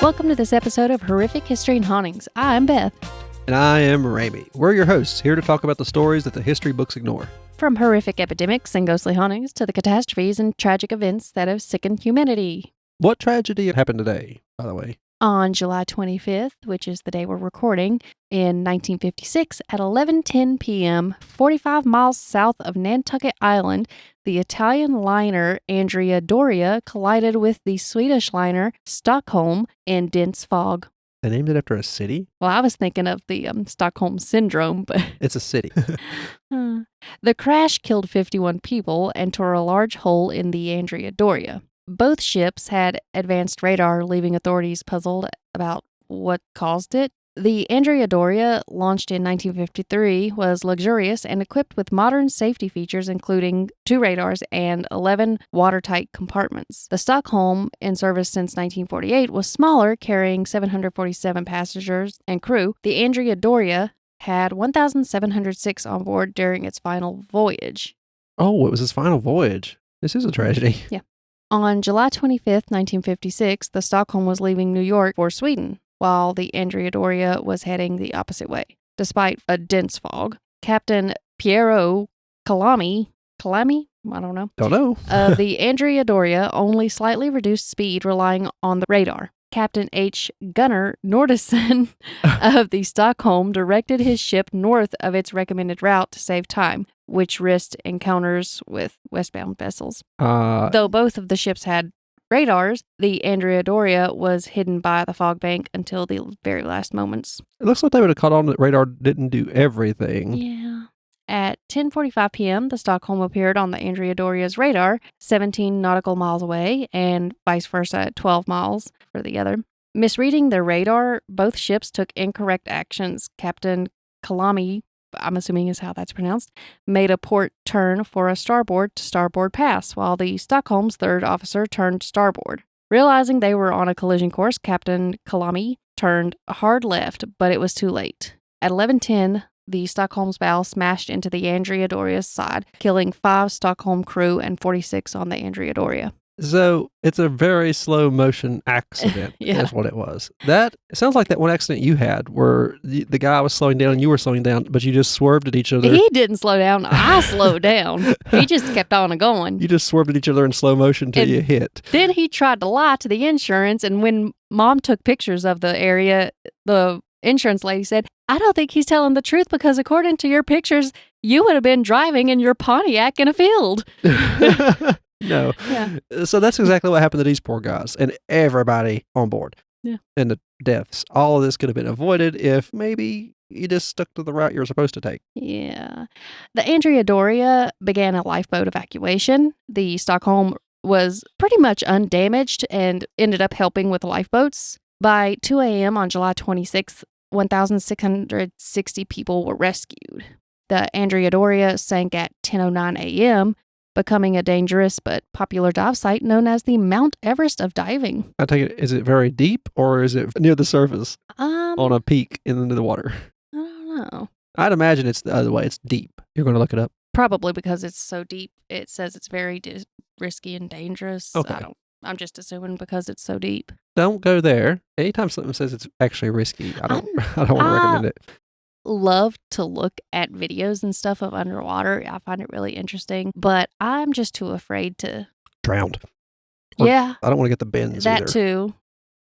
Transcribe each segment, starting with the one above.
Welcome to this episode of Horrific History and Hauntings. I'm Beth. And I am Ramey. We're your hosts, here to talk about the stories that the history books ignore. From horrific epidemics and ghostly hauntings to the catastrophes and tragic events that have sickened humanity. What tragedy happened today, by the way? On July 25th, which is the day we're recording, in 1956 at 11:10 p.m., 45 miles south of Nantucket Island, the Italian liner Andrea Doria collided with the Swedish liner Stockholm in dense fog. They named it after a city? Well, I was thinking of the Stockholm Syndrome, but... It's a city. The crash killed 51 people and tore a large hole in the Andrea Doria. Both ships had advanced radar, leaving authorities puzzled about what caused it. The Andrea Doria, launched in 1953, was luxurious and equipped with modern safety features, including 2 radars and 11 watertight compartments. The Stockholm, in service since 1948, was smaller, carrying 747 passengers and crew. The Andrea Doria had 1,706 on board during its final voyage. Oh, it was his final voyage. This is a tragedy. Yeah. On July 25th, 1956, the Stockholm was leaving New York for Sweden, while the Andrea Doria was heading the opposite way. Despite a dense fog, Captain Piero Calami, I don't know, of the Andrea Doria only slightly reduced speed, relying on the radar. Captain H. Gunnar Nordesen of the Stockholm directed his ship north of its recommended route to save time, which risked encounters with westbound vessels. Though both of the ships had radars, the Andrea Doria was hidden by the fog bank until the very last moments. It looks like they would have caught on that radar didn't do everything. Yeah. At 10:45 p.m., the Stockholm appeared on the Andrea Doria's radar, 17 nautical miles away, and vice versa at 12 miles for the other. Misreading their radar, both ships took incorrect actions. Captain Calami, I'm assuming is how that's pronounced, made a port turn for a starboard to starboard pass, while the Stockholm's third officer turned starboard. Realizing they were on a collision course, Captain Calami turned hard left, but it was too late. At 11:10, the Stockholm's bow smashed into the Andrea Doria's side, killing 5 Stockholm crew and 46 on the Andrea Doria. So it's a very slow motion accident. Yeah. Is what it was. It sounds like that one accident you had where the guy was slowing down and you were slowing down, but you just swerved at each other. He didn't slow down. I slowed down. He just kept on going. You just swerved at each other in slow motion till you hit. Then he tried to lie to the insurance, and when Mom took pictures of the area, the insurance lady said, "I don't think he's telling the truth because according to your pictures, you would have been driving in your Pontiac in a field." No. Yeah. So that's exactly what happened to these poor guys and everybody on board. Yeah. And the deaths. All of this could have been avoided if maybe you just stuck to the route you were supposed to take. Yeah. The Andrea Doria began a lifeboat evacuation. The Stockholm was pretty much undamaged and ended up helping with the lifeboats. By 2 a.m. on July 26th, 1,660 people were rescued. The Andrea Doria sank at 10:09 a.m., becoming a dangerous but popular dive site known as the Mount Everest of diving. I take it, is it very deep or is it near the surface on a peak into the water? I don't know. I'd imagine it's the other way. It's deep. You're going to look it up? Probably because it's so deep. It says it's very risky and dangerous. Okay. I'm just assuming because it's so deep. Don't go there. Anytime something says it's actually risky, I don't want to recommend it. Love to look at videos and stuff of underwater. I find it really interesting, but I'm just too afraid to Drowned. Yeah. I don't want to get the bends That either.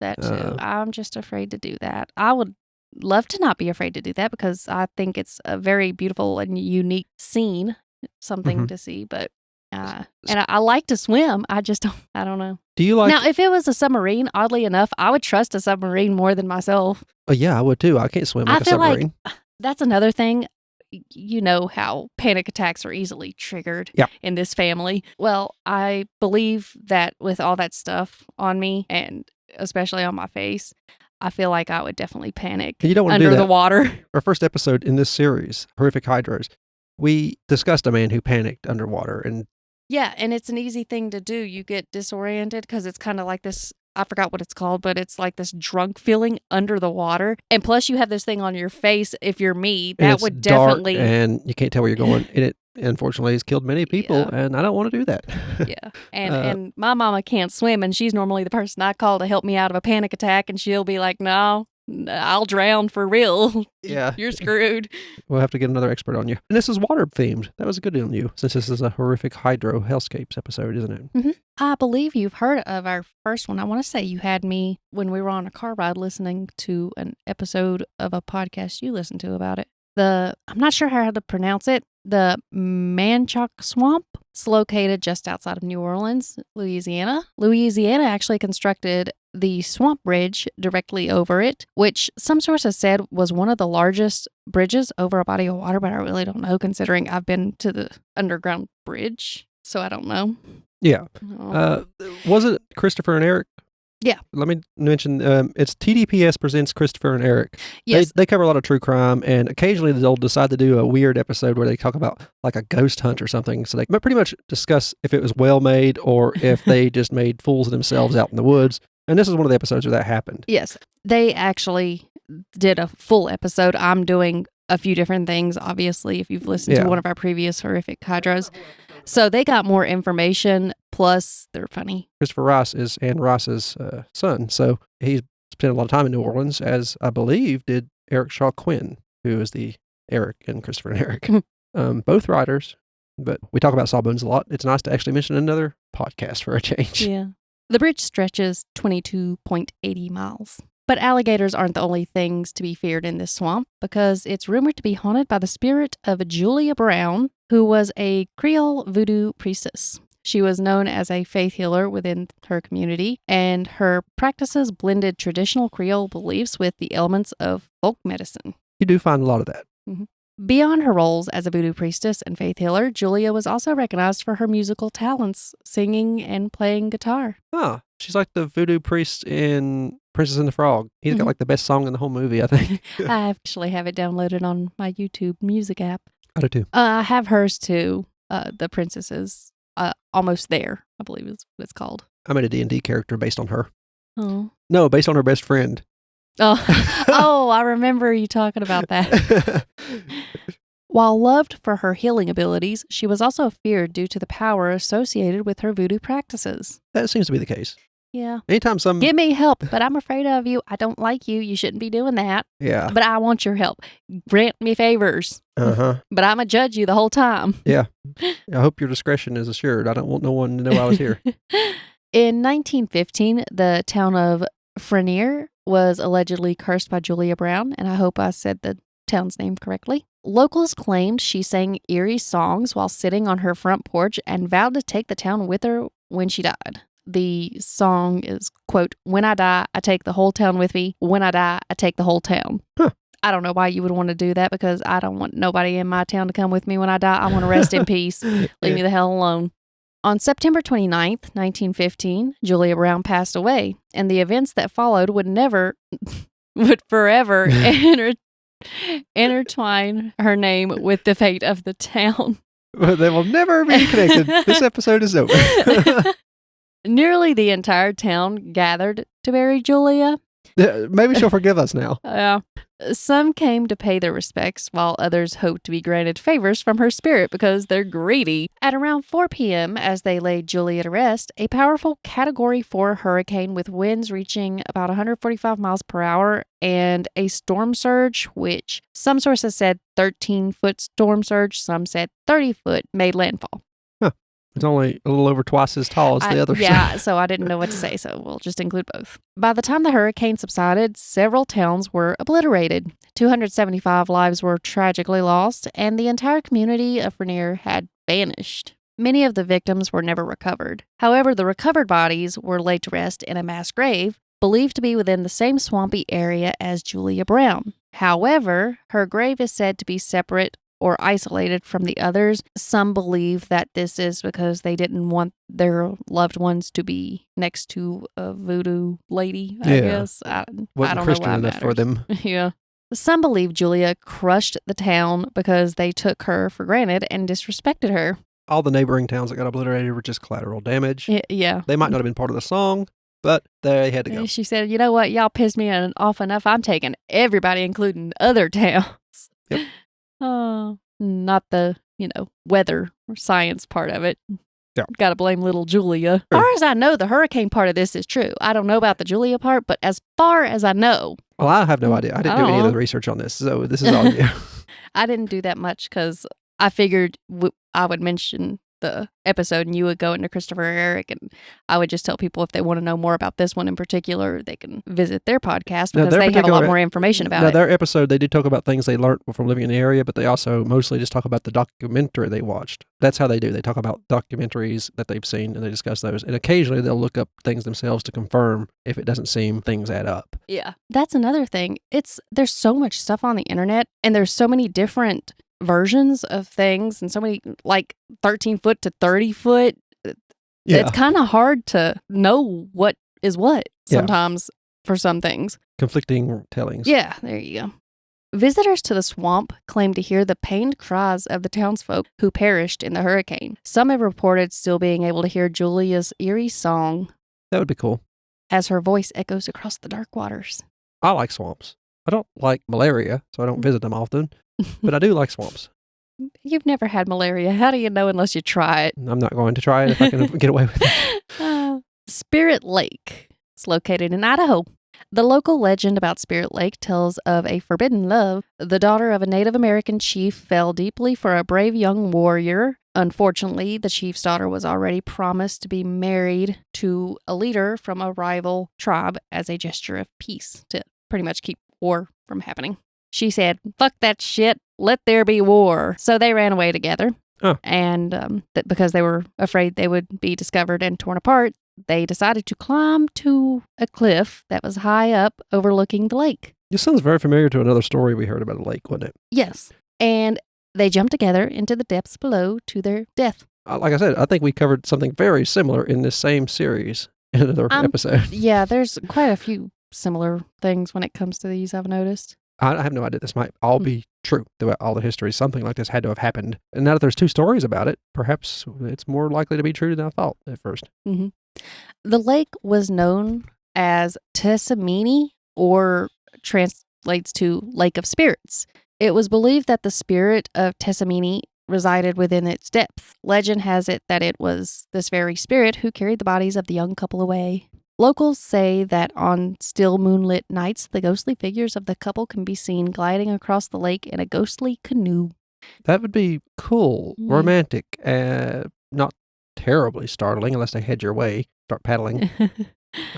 That too. I'm just afraid to do that. I would love to not be afraid to do that because I think it's a very beautiful and unique scene, something to see, but and I like to swim. I don't know. Do you like... Now, if it was a submarine, oddly enough, I would trust a submarine more than myself. Oh, yeah, I would too. I can't swim like a submarine. Like that's another thing. You know how panic attacks are easily triggered in this family. Well, I believe that with all that stuff on me, and especially on my face, I feel like I would definitely panic you don't want to under do that. the water. Our first episode in this series, Horrific Hydros, we discussed a man who panicked underwater. And yeah, and it's an easy thing to do. You get disoriented because it's kind of like this, I forgot what it's called, but it's like this drunk feeling under the water. And plus you have this thing on your face. If you're me, that would definitely... dark and you can't tell where you're going. And Unfortunately, he's killed many people, Yeah. and I don't want to do that. Yeah. And my mama can't swim, and she's normally the person I call to help me out of a panic attack, and she'll be like, no, I'll drown for real. Yeah. You're screwed. We'll have to get another expert on you. And this is water themed. That was good on you, since this is a horrific hydro Hellscapes episode, isn't it? Mm-hmm. I believe you've heard of our first one. I want to say you had me when we were on a car ride listening to an episode of a podcast you listened to about it. I'm not sure how to pronounce it. The Manchac Swamp. It's located just outside of New Orleans, Louisiana. Louisiana actually constructed the swamp bridge directly over it, which some sources said was one of the largest bridges over a body of water, but I really don't know considering I've been to the underground bridge, so I don't know. Yeah. Oh. Was it Christopher and Eric? Yeah. Let me mention, it's TDPS Presents Christopher and Eric. Yes. They cover a lot of true crime, and occasionally they'll decide to do a weird episode where they talk about like a ghost hunt or something. So they pretty much discuss if it was well made or if they just made fools of themselves out in the woods. And this is one of the episodes where that happened. Yes. They actually did a full episode. I'm doing a few different things, obviously, if you've listened to one of our previous horrific hydros. So they got more information, plus they're funny. Christopher Ross is Ann Ross's son, so he's spent a lot of time in New Orleans, as I believe did Eric Shaw Quinn, who is the Eric in Christopher and Eric. Both writers, but we talk about Sawbones a lot. It's nice to actually mention another podcast for a change. Yeah. The bridge stretches 22.80 miles. But alligators aren't the only things to be feared in this swamp, because it's rumored to be haunted by the spirit of Julia Brown, who was a Creole voodoo priestess. She was known as a faith healer within her community, and her practices blended traditional Creole beliefs with the elements of folk medicine. You do find a lot of that. Mm-hmm. Beyond her roles as a voodoo priestess and faith healer, Julia was also recognized for her musical talents, singing and playing guitar. Ah, she's like the voodoo priest in Princess and the Frog. He's got like the best song in the whole movie, I think. I actually have it downloaded on my YouTube music app. I do too. I have hers too. The Princesses, Almost There, I believe is what it's called. I made a D&D character based on her. Oh. No, based on her best friend. Oh, I remember you talking about that. While loved for her healing abilities, she was also feared due to the power associated with her voodoo practices. That seems to be the case. Yeah. Anytime some... Give me help, but I'm afraid of you. I don't like you. You shouldn't be doing that. Yeah. But I want your help. Grant me favors. Uh-huh. But I'm going to judge you the whole time. Yeah. I hope your discretion is assured. I don't want no one to know I was here. In 1915, the town of Frenier was allegedly cursed by Julia Brown, and I hope I said the town's name correctly. Locals claimed she sang eerie songs while sitting on her front porch and vowed to take the town with her when she died. The song is, quote, "When I die, I take the whole town with me. When I die, I take the whole town." Huh. I don't know why you would want to do that, because I don't want nobody in my town to come with me when I die. I want to rest in peace. Leave me the hell alone. On September 29th, 1915, Julia Brown passed away, and the events that followed would forever intertwine her name with the fate of the town. They will never be connected. This episode is over. Nearly the entire town gathered to bury Julia. Maybe she'll forgive us now. Some came to pay their respects, while others hoped to be granted favors from her spirit because they're greedy. At around 4 p.m., as they laid Julia to rest, a powerful Category 4 hurricane with winds reaching about 145 miles per hour and a storm surge, which some sources said 13-foot storm surge, some said 30-foot, made landfall. It's only a little over twice as tall as the other. Yeah, so I didn't know what to say, so we'll just include both. By the time the hurricane subsided, several towns were obliterated. 275 lives were tragically lost, and the entire community of Frenier had vanished. Many of the victims were never recovered. However, the recovered bodies were laid to rest in a mass grave, believed to be within the same swampy area as Julia Brown. However, her grave is said to be separate or isolated from the others. Some believe that this is because they didn't want their loved ones to be next to a voodoo lady, I guess. I don't Christian know why enough for them. Yeah. Some believe Julia crushed the town because they took her for granted and disrespected her. All the neighboring towns that got obliterated were just collateral damage. Yeah. They might not have been part of the song, but they had to go. She said, you know what? Y'all pissed me off enough. I'm taking everybody, including other towns. Yep. Oh, not the weather or science part of it. Yeah. Got to blame little Julia. As far as I know, the hurricane part of this is true. I don't know about the Julia part, but as far as I know. Well, I have no idea. I didn't do any of the research on this, so this is all you. I didn't do that much because I figured I would mention the episode and you would go into Christopher and Eric, and I would just tell people if they want to know more about this one in particular, they can visit their podcast because they have a lot more information about it. Their episode, they did talk about things they learned from living in the area, but they also mostly just talk about the documentary they watched. That's how they do. They talk about documentaries that they've seen and they discuss those. And occasionally they'll look up things themselves to confirm if it doesn't seem things add up. Yeah. That's another thing. There's so much stuff on the internet and there's so many different versions of things and so many, like 13 foot to 30 foot. Yeah. It's kind of hard to know what is what sometimes for some things. Conflicting tellings. Yeah, there you go. Visitors to the swamp claim to hear the pained cries of the townsfolk who perished in the hurricane. Some have reported still being able to hear Julia's eerie song. That would be cool. As her voice echoes across the dark waters. I like swamps. I don't like malaria, so I don't visit them often, but I do like swamps. You've never had malaria. How do you know unless you try it? I'm not going to try it if I can get away with it. Spirit Lake. It's located in Idaho. The local legend about Spirit Lake tells of a forbidden love. The daughter of a Native American chief fell deeply for a brave young warrior. Unfortunately, the chief's daughter was already promised to be married to a leader from a rival tribe as a gesture of peace to pretty much keep war from happening. She said, "Fuck that shit. Let there be war." So they ran away together. Oh. And because they were afraid they would be discovered and torn apart, they decided to climb to a cliff that was high up overlooking the lake. This sounds very familiar to another story we heard about a lake, wasn't it? Yes. And they jumped together into the depths below to their death. Like I said, I think we covered something very similar in this same series in another episode. Yeah, there's quite a few similar things when it comes to these, I've noticed. I have no idea. This might all be true throughout all the history. Something like this had to have happened. And now that there's two stories about it, perhaps it's more likely to be true than I thought at first. Mm-hmm. The lake was known as Tessamini, or translates to Lake of Spirits. It was believed that the spirit of Tessamini resided within its depth. Legend has it that it was this very spirit who carried the bodies of the young couple away. Locals say that on still moonlit nights, the ghostly figures of the couple can be seen gliding across the lake in a ghostly canoe. That would be cool, romantic, not terribly startling unless they head your way, start paddling.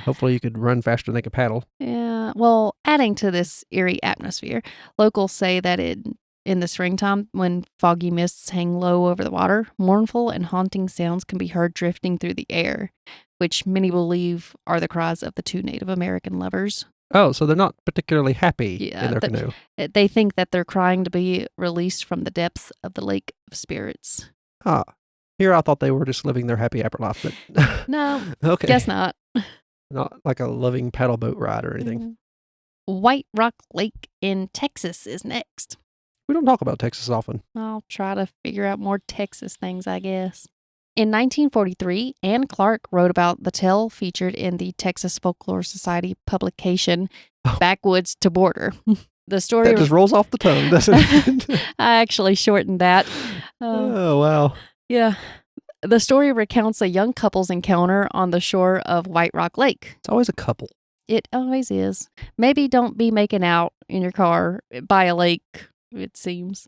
Hopefully you could run faster than they could paddle. Yeah, well, adding to this eerie atmosphere, locals say that in the springtime, when foggy mists hang low over the water, mournful and haunting sounds can be heard drifting through the air, which many believe are the cries of the two Native American lovers. Oh, so they're not particularly happy in their canoe. They think that they're crying to be released from the depths of the Lake of Spirits. Ah, here I thought they were just living their happy after life, but no, okay. Guess not. Not like a loving paddle boat ride or anything. Mm-hmm. White Rock Lake in Texas is next. We don't talk about Texas often. I'll try to figure out more Texas things, I guess. In 1943, Anne Clark wrote about the tale featured in the Texas Folklore Society publication, Backwoods to Border. The story that just rolls off the tongue, doesn't it? I actually shortened that. Oh, wow. Yeah. The story recounts a young couple's encounter on the shore of White Rock Lake. It's always a couple. It always is. Maybe don't be making out in your car by a lake, it seems.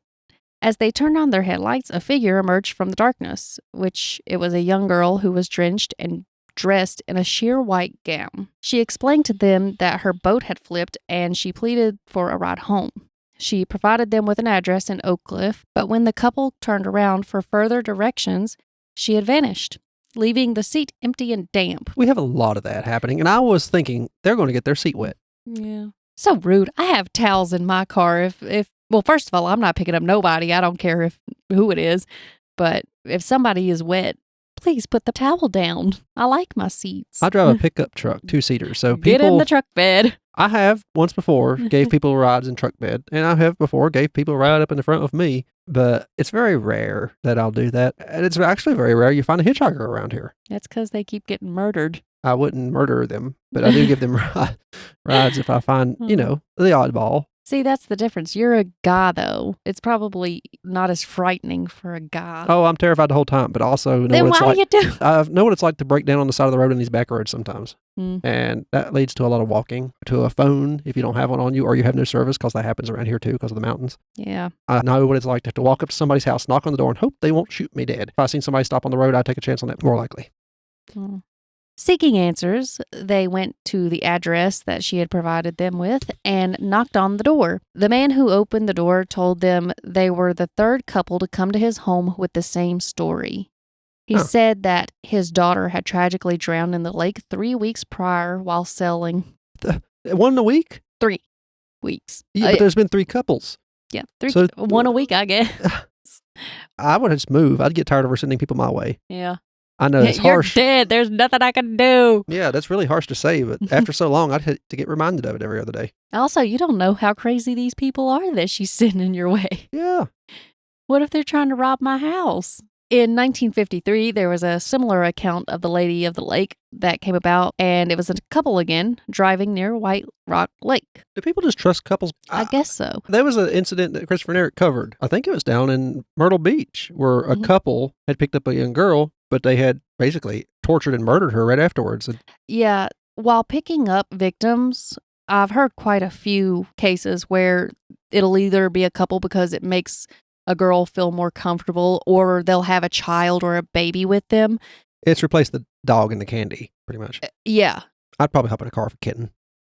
As they turned on their headlights, a figure emerged from the darkness, which it was a young girl who was drenched and dressed in a sheer white gown. She explained to them that her boat had flipped and she pleaded for a ride home. She provided them with an address in Oak Cliff, but when the couple turned around for further directions, she had vanished, leaving the seat empty and damp. We have a lot of that happening, and I was thinking they're going to get their seat wet. Yeah. So rude. I have towels in my car. Well, first of all, I'm not picking up nobody. I don't care who it is. But if somebody is wet, please put the towel down. I like my seats. I drive a pickup truck, 2-seater. So get in the truck bed. I have once before gave people rides in truck bed, and I have before gave people a ride up in the front of me, but it's very rare that I'll do that. And it's actually very rare you find a hitchhiker around here. That's because they keep getting murdered. I wouldn't murder them, but I do give them rides if I find, the oddball. See, that's the difference. You're a guy, though. It's probably not as frightening for a guy. Oh, I'm terrified the whole time, but also know Then what it's why like. do you do? I know what it's like to break down on the side of the road in these back roads sometimes. Mm. And that leads to a lot of walking, to a phone if you don't have one on you, or you have no service, because that happens around here too because of the mountains. Yeah. I know what it's like to have to walk up to somebody's house, knock on the door, and hope they won't shoot me dead. If I seen somebody stop on the road, I'd take a chance on that more likely. Mm. Seeking answers, they went to the address that she had provided them with and knocked on the door. The man who opened the door told them they were the third couple to come to his home with the same story. He said that his daughter had tragically drowned in the lake 3 weeks prior while sailing. 1 a week? 3 weeks. Yeah, but there's been 3 couples. Yeah, 1 a week, I guess. I would just move. I'd get tired of her sending people my way. Yeah. I know it's harsh. You're dead. There's nothing I can do. Yeah, that's really harsh to say, but after so long, I'd hate to get reminded of it every other day. Also, you don't know how crazy these people are that she's sending your way. Yeah. What if they're trying to rob my house? In 1953, there was a similar account of the Lady of the Lake that came about, and it was a couple again driving near White Rock Lake. Do people just trust couples? I guess so. There was an incident that Christopher and Eric covered. I think it was down in Myrtle Beach, where a couple had picked up a young girl, but they had basically tortured and murdered her right afterwards. Yeah. While picking up victims, I've heard quite a few cases where it'll either be a couple because it makes a girl feel more comfortable, or they'll have a child or a baby with them. It's replaced the dog and the candy, pretty much. Yeah. I'd probably hop in a car for a kitten.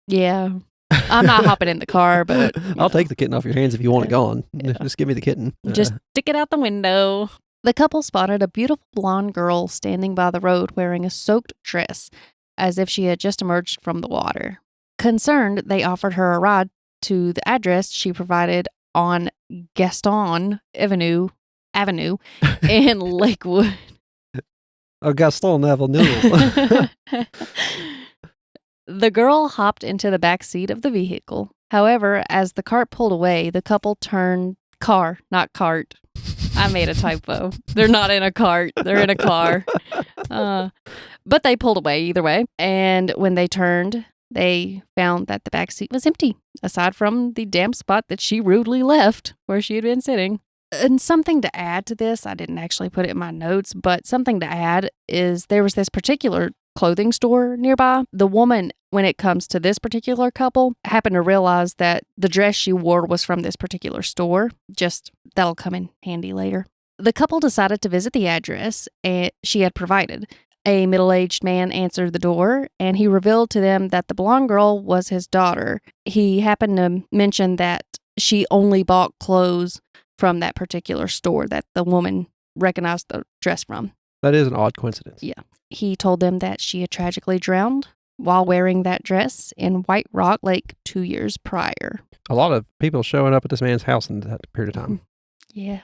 Yeah. I'm not hopping in the car, but... I'll take the kitten off your hands if you want it gone. Yeah. Just give me the kitten. Just stick it out the window. The couple spotted a beautiful blonde girl standing by the road wearing a soaked dress, as if she had just emerged from the water. Concerned, they offered her a ride to the address she provided on Gaston Avenue in Lakewood. Gaston Avenue. The girl hopped into the back seat of the vehicle. However, as the cart pulled away, the couple turned car, not cart. I made a typo. They're not in a cart. They're in a car. But they pulled away either way. And when they turned, they found that the back seat was empty, aside from the damp spot that she rudely left where she had been sitting. And something to add to this, I didn't actually put it in my notes, but something to add is there was this particular clothing store nearby. The woman, when it comes to this particular couple, happened to realize that the dress she wore was from this particular store. Just that'll come in handy later. The couple decided to visit the address she had provided. A middle-aged man answered the door, and he revealed to them that the blonde girl was his daughter. He happened to mention that she only bought clothes from that particular store that the woman recognized the dress from. That is an odd coincidence. Yeah. He told them that she had tragically drowned while wearing that dress in White Rock Lake 2 years prior. A lot of people showing up at this man's house in that period of time. Yeah.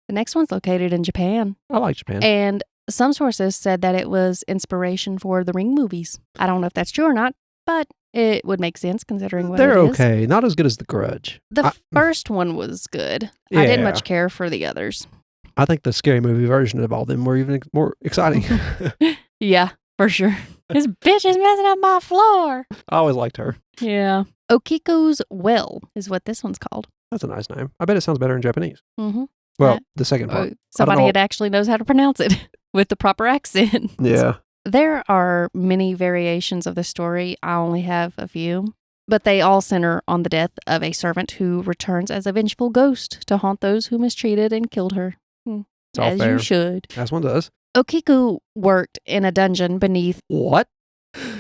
The next one's located in Japan. I like Japan. And some sources said that it was inspiration for the Ring movies. I don't know if that's true or not, but it would make sense considering what They're it is. okay. Not as good as The Grudge. The first one was good. Yeah. I didn't much care for the others. I think the scary movie version of all of them were even more exciting. Yeah, for sure. This bitch is messing up my floor. I always liked her. Yeah. Okiko's Well is what this one's called. That's a nice name. I bet it sounds better in Japanese. Mm-hmm. Well, the second part. Somebody that actually knows how to pronounce it with the proper accent. Yeah. There are many variations of the story. I only have a few. But they all center on the death of a servant who returns as a vengeful ghost to haunt those who mistreated and killed her. It's all as fair. You should. As one does. Okiku worked in a dungeon beneath... What?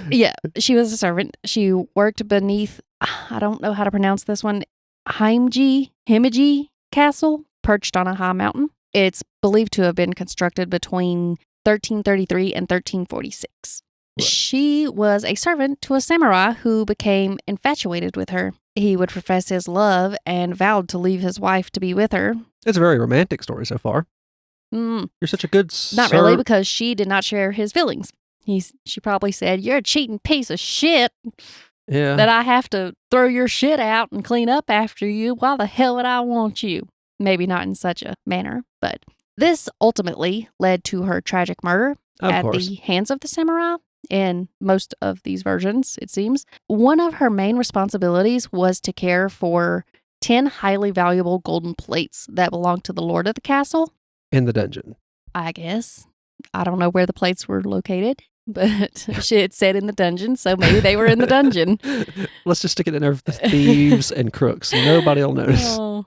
Yeah, she was a servant. She worked beneath, I don't know how to pronounce this one, Himeji Castle, perched on a high mountain. It's believed to have been constructed between 1333 and 1346. What? She was a servant to a samurai who became infatuated with her. He would profess his love and vowed to leave his wife to be with her. It's a very romantic story so far. You're such a good Not really, because she did not share his feelings. She probably said, "You're a cheating piece of shit. Yeah. That I have to throw your shit out and clean up after you. Why the hell would I want you?" Maybe not in such a manner, but this ultimately led to her tragic murder at the hands of the samurai. In most of these versions, it seems. One of her main responsibilities was to care for 10 highly valuable golden plates that belonged to the lord of the castle. In the dungeon. I guess. I don't know where the plates were located, but it said in the dungeon, so maybe they were in the dungeon. Let's just stick it in there for the thieves and crooks. Nobody will notice. Oh.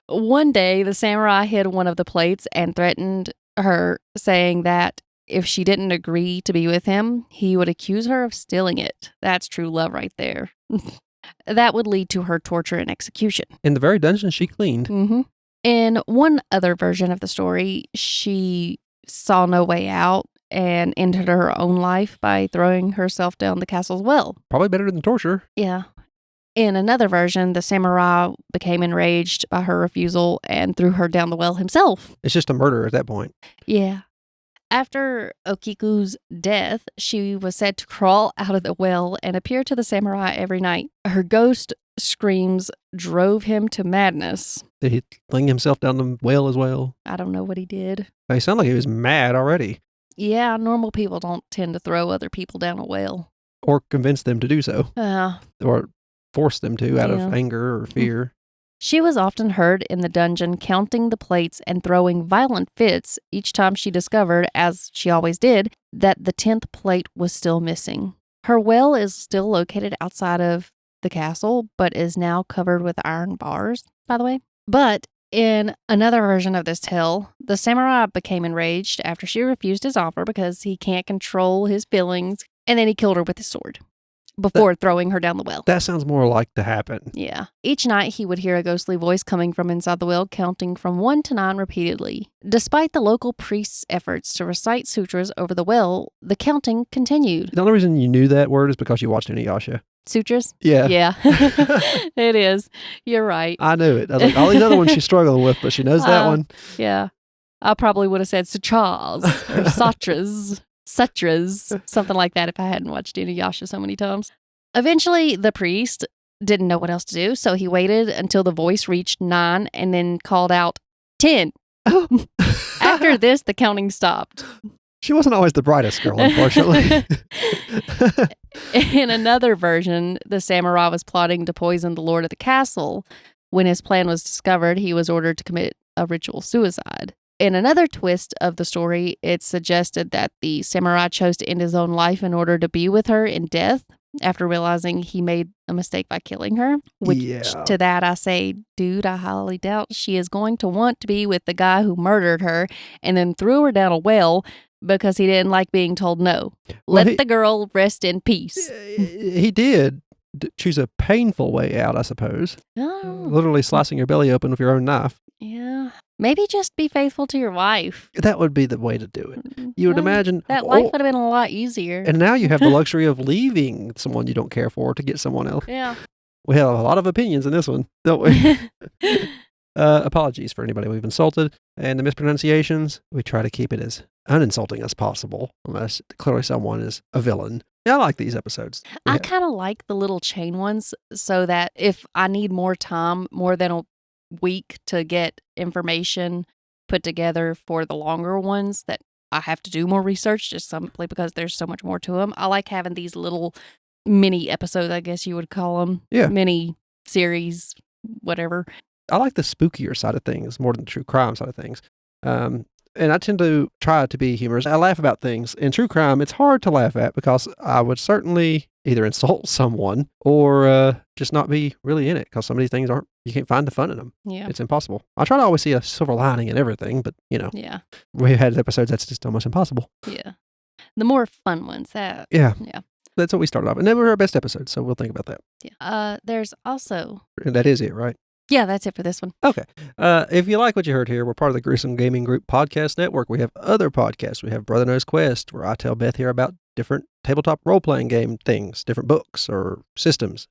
One day, the samurai hid one of the plates and threatened her, saying that if she didn't agree to be with him, he would accuse her of stealing it. That's true love right there. That would lead to her torture and execution. In the very dungeon she cleaned. Mm-hmm. In one other version of the story, she saw no way out and ended her own life by throwing herself down the castle's well. Probably better than torture. Yeah. In another version, the samurai became enraged by her refusal and threw her down the well himself. It's just a murder at that point. Yeah. After Okiku's death, she was said to crawl out of the well and appear to the samurai every night. Her ghost screams drove him to madness. Did he fling himself down the well as well? I don't know what he did. He sounded like he was mad already. Yeah, normal people don't tend to throw other people down a well. Or convince them to do so. Or force them to out of anger or fear. She was often heard in the dungeon counting the plates and throwing violent fits each time she discovered, as she always did, that the 10th plate was still missing. Her well is still located outside of the castle, but is now covered with iron bars, by the way. But in another version of this tale, the samurai became enraged after she refused his offer because he can't control his feelings, and then he killed her with his sword before throwing her down the well. That sounds more like to happen. Yeah. Each night he would hear a ghostly voice coming from inside the well, counting from 1 to 9 repeatedly. Despite the local priest's efforts to recite sutras over the well, the counting continued. The only reason you knew that word is because you watched Inuyasha. Sutras? Yeah. Yeah. It is. You're right. I knew it. I was like, all these other ones she's struggling with, but she knows that one. Yeah. I probably would have said sutras or sutras, something like that if I hadn't watched Inuyasha so many times. Eventually, the priest didn't know what else to do, so he waited until the voice reached 9 and then called out 10. After this, the counting stopped. She wasn't always the brightest girl, unfortunately. In another version, the samurai was plotting to poison the lord of the castle. When his plan was discovered, he was ordered to commit a ritual suicide. In another twist of the story, it's suggested that the samurai chose to end his own life in order to be with her in death after realizing he made a mistake by killing her. Which, to that I say, dude, I highly doubt she is going to want to be with the guy who murdered her and then threw her down a well because he didn't like being told no. Let the girl rest in peace. He did choose a painful way out, I suppose. Oh. Literally slicing your belly open with your own knife. Yeah. Maybe just be faithful to your wife. That would be the way to do it. You would imagine. That life would have been a lot easier. And now you have the luxury of leaving someone you don't care for to get someone else. Yeah. We have a lot of opinions in this one, don't we? Apologies for anybody we've insulted. And the mispronunciations, we try to keep it as uninsulting as possible, unless clearly someone is a villain. Yeah, I like these episodes. I kind of like the little chain ones so that if I need more time, more than a week to get information put together for the longer ones that I have to do more research just simply because there's so much more to them. I like having these little mini episodes, I guess you would call them. Yeah. Mini series, whatever. I like the spookier side of things more than the true crime side of things. And I tend to try to be humorous. I laugh about things. In true crime, it's hard to laugh at because I would certainly either insult someone or just not be really in it because some of these things you can't find the fun in them. Yeah. It's impossible. I try to always see a silver lining in everything, but Yeah. We've had episodes that's just almost impossible. Yeah. The more fun ones. Yeah. That's what we started off. And they were our best episodes, so we'll think about that. Yeah. There's also... And that is it, right? Yeah, that's it for this one. Okay. If you like what you heard here, we're part of the Gruesome Gaming Group Podcast Network. We have other podcasts. We have Brother Knows Quest, where I tell Beth here about different tabletop role-playing game things, different books or systems.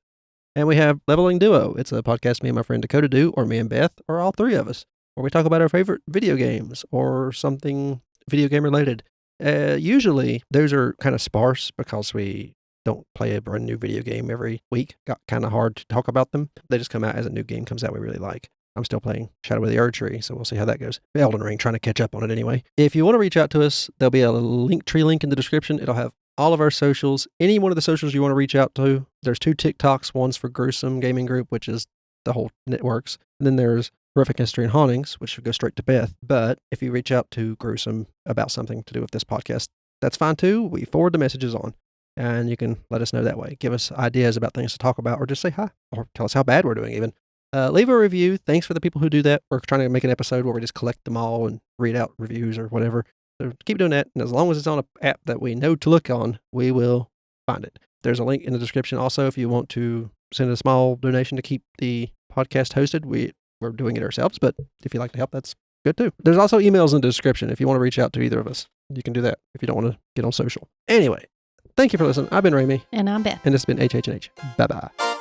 And we have Leveling Duo. It's a podcast me and my friend Dakota do, or me and Beth, or all three of us, where we talk about our favorite video games or something video game related. Usually, those are kind of sparse because we don't play a brand new video game every week. Got kind of hard to talk about them. They just come out as a new game comes out we really like. I'm still playing Shadow of the Erdtree, so we'll see how that goes. Elden Ring, trying to catch up on it anyway. If you want to reach out to us, there'll be a Linktree link in the description. It'll have all of our socials. Any one of the socials you want to reach out to. There's 2 TikToks. One's for Gruesome Gaming Group, which is the whole networks. And then there's Horrific History and Hauntings, which would go straight to Beth. But if you reach out to Gruesome about something to do with this podcast, that's fine too. We forward the messages on, and you can let us know that way. Give us ideas about things to talk about, or just say hi, or tell us how bad we're doing even. Leave a review. Thanks for the people who do that. We're trying to make an episode where we just collect them all and read out reviews or whatever. So keep doing that. And as long as it's on an app that we know to look on, we will find it. There's a link in the description also if you want to send a small donation to keep the podcast hosted. We're doing it ourselves, but if you'd like to help, that's good too. There's also emails in the description if you want to reach out to either of us. You can do that if you don't want to get on social. Anyway, thank you for listening. I've been Ramy. And I'm Beth. And this has been HH&H. Bye-bye.